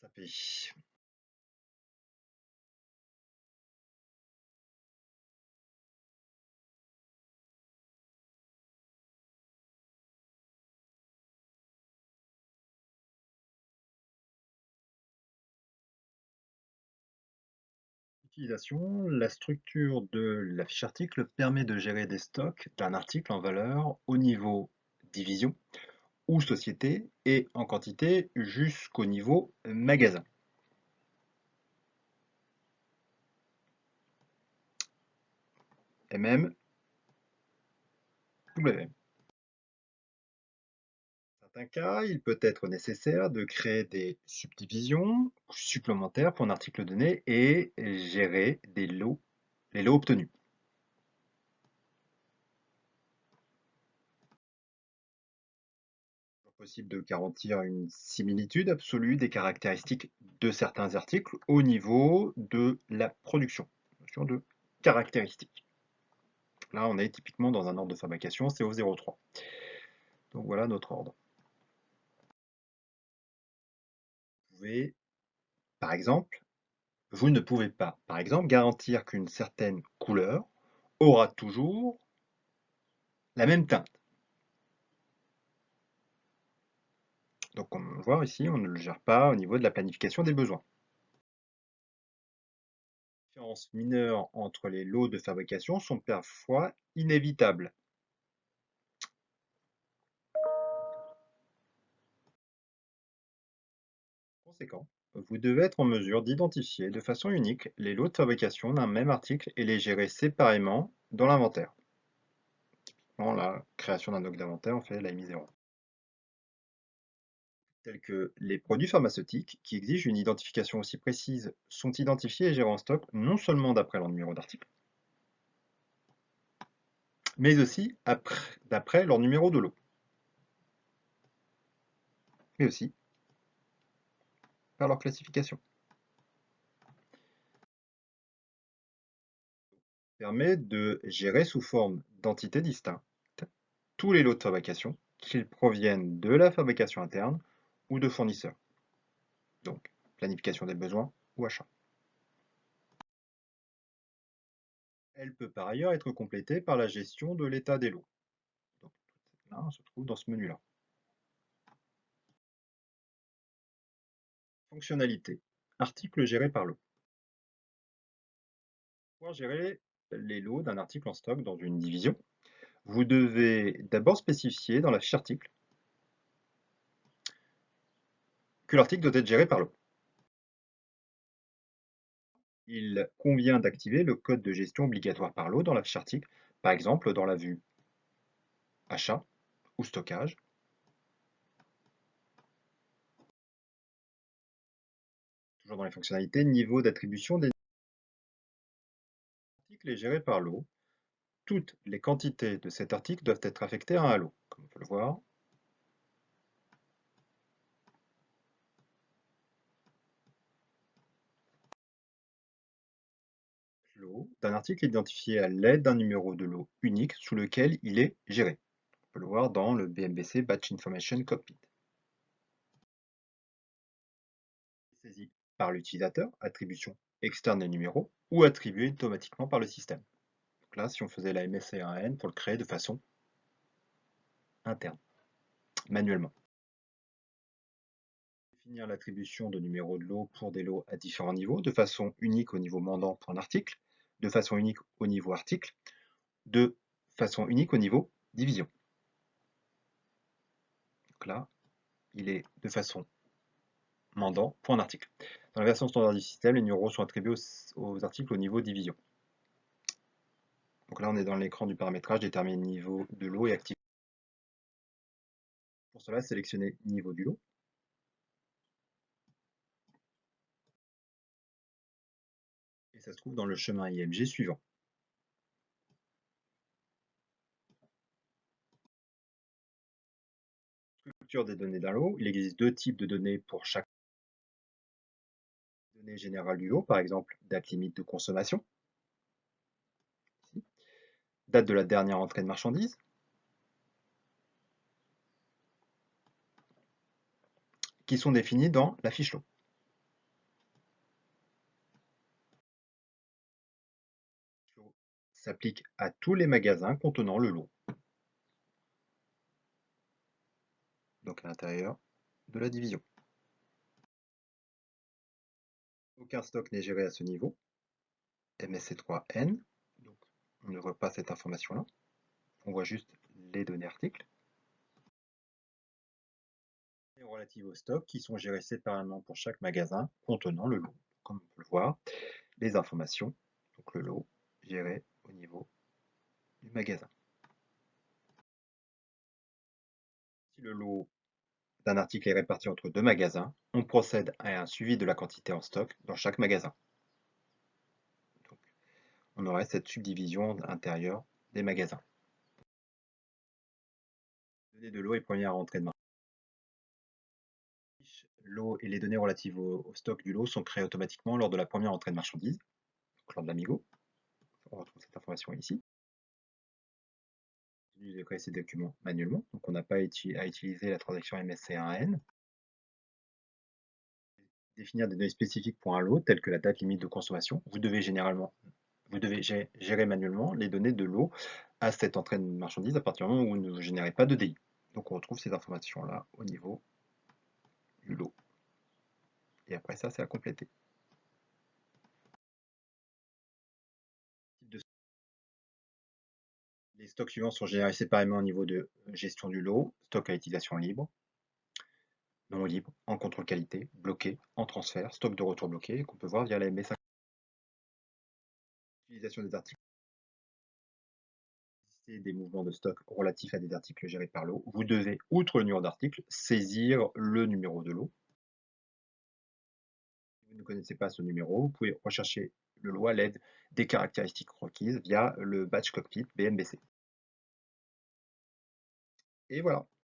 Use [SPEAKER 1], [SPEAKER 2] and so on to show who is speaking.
[SPEAKER 1] Ça fait. Utilisation, la structure de la fiche article permet de gérer des stocks d'un article en valeur au niveau division ou société et en quantité jusqu'au niveau magasin. MM, WM. Dans certains cas, il peut être nécessaire de créer des subdivisions supplémentaires pour un article donné et gérer les lots obtenus. Possible de garantir une similitude absolue des caractéristiques de certains articles au niveau de la production. Notion de caractéristiques. Là, on est typiquement dans un ordre de fabrication CO03. Donc voilà notre ordre. Vous pouvez, par exemple, vous ne pouvez pas, par exemple, garantir qu'une certaine couleur aura toujours la même teinte. Donc, comme on le voit ici, on ne le gère pas au niveau de la planification des besoins. Les différences mineures entre les lots de fabrication sont parfois inévitables. Conséquent, vous devez être en mesure d'identifier de façon unique les lots de fabrication d'un même article et les gérer séparément dans l'inventaire. Dans la création d'un bloc d'inventaire, on fait la MI0. Tels que les produits pharmaceutiques, qui exigent une identification aussi précise, sont identifiés et gérés en stock non seulement d'après leur numéro d'article, mais aussi d'après leur numéro de lot, mais aussi par leur classification. Permet de gérer sous forme d'entités distinctes tous les lots de fabrication, qu'ils proviennent de la fabrication interne ou de fournisseurs. Donc, planification des besoins ou achat. Elle peut par ailleurs être complétée par la gestion de l'état des lots. Donc, là, on se trouve dans ce menu-là. Fonctionnalité. Article géré par lot. Pour pouvoir gérer les lots d'un article en stock dans une division, vous devez d'abord spécifier dans la fiche article que l'article doit être géré par lot. Il convient d'activer le code de gestion obligatoire par lot dans la fiche article, par exemple dans la vue achat ou stockage. Toujours dans les fonctionnalités, niveau d'attribution des articles est géré par lot. Toutes les quantités de cet article doivent être affectées à un lot, comme on peut le voir. Lot d'un article identifié à l'aide d'un numéro de lot unique sous lequel il est géré. On peut le voir dans le BMBC Batch Information Cockpit. Saisi par l'utilisateur, attribution externe des numéros, ou attribué automatiquement par le système. Donc là, si on faisait la MSC1N pour le créer de façon interne, manuellement. Définir l'attribution de numéros de lot pour des lots à différents niveaux, de façon unique au niveau mandant pour un article, de façon unique au niveau article, de façon unique au niveau division. Donc là, il est de façon mandant pour un article. Dans la version standard du système, les numéros sont attribués aux articles au niveau division. Donc là, on est dans l'écran du paramétrage, déterminer le niveau de lot et activer. Pour cela, sélectionnez niveau du lot. Et ça se trouve dans le chemin IMG suivant. Structure des données d'un lot. Il existe deux types de données pour chaque donnée générale du lot, par exemple date limite de consommation, date de la dernière entrée de marchandises, qui sont définies dans la fiche lot. s'applique à tous les magasins contenant le lot, donc à l'intérieur de la division. Aucun stock n'est géré à ce niveau, MSC3N, donc on ne voit pas cette information-là, on voit juste les données articles. Et relatives au stock qui sont gérées séparément pour chaque magasin contenant le lot. Comme on peut le voir, les informations, donc le lot géré au niveau du magasin. Si le lot d'un article est réparti entre deux magasins, on procède à un suivi de la quantité en stock dans chaque magasin. Donc, on aurait cette subdivision intérieure des magasins. Les données de lot et première entrée de marché. L'eau et les données relatives au stock du lot sont créées automatiquement lors de la première entrée de marchandises, donc lors de l'Amigo. On retrouve cette information ici. De créer ces documents manuellement, donc on n'a pas à utiliser la transaction MSC1N. Définir des données spécifiques pour un lot, telles que la date limite de consommation. Vous devez gérer manuellement les données de lot à cette entrée de marchandise à partir du moment où vous ne générez pas de DI. Donc on retrouve ces informations-là au niveau du lot. Et après ça, c'est à compléter. Les stocks suivants sont générés séparément au niveau de gestion du lot, stock à utilisation libre, non libre, en contrôle qualité, bloqué, en transfert, stock de retour bloqué, qu'on peut voir via la MB5. Utilisation des articles. Des mouvements de stock relatifs à des articles gérés par lot. Vous devez, outre le numéro d'article, saisir le numéro de lot. Si vous ne connaissez pas ce numéro, vous pouvez rechercher le lot à l'aide des caractéristiques requises via le Batch Cockpit BMBC. Et voilà.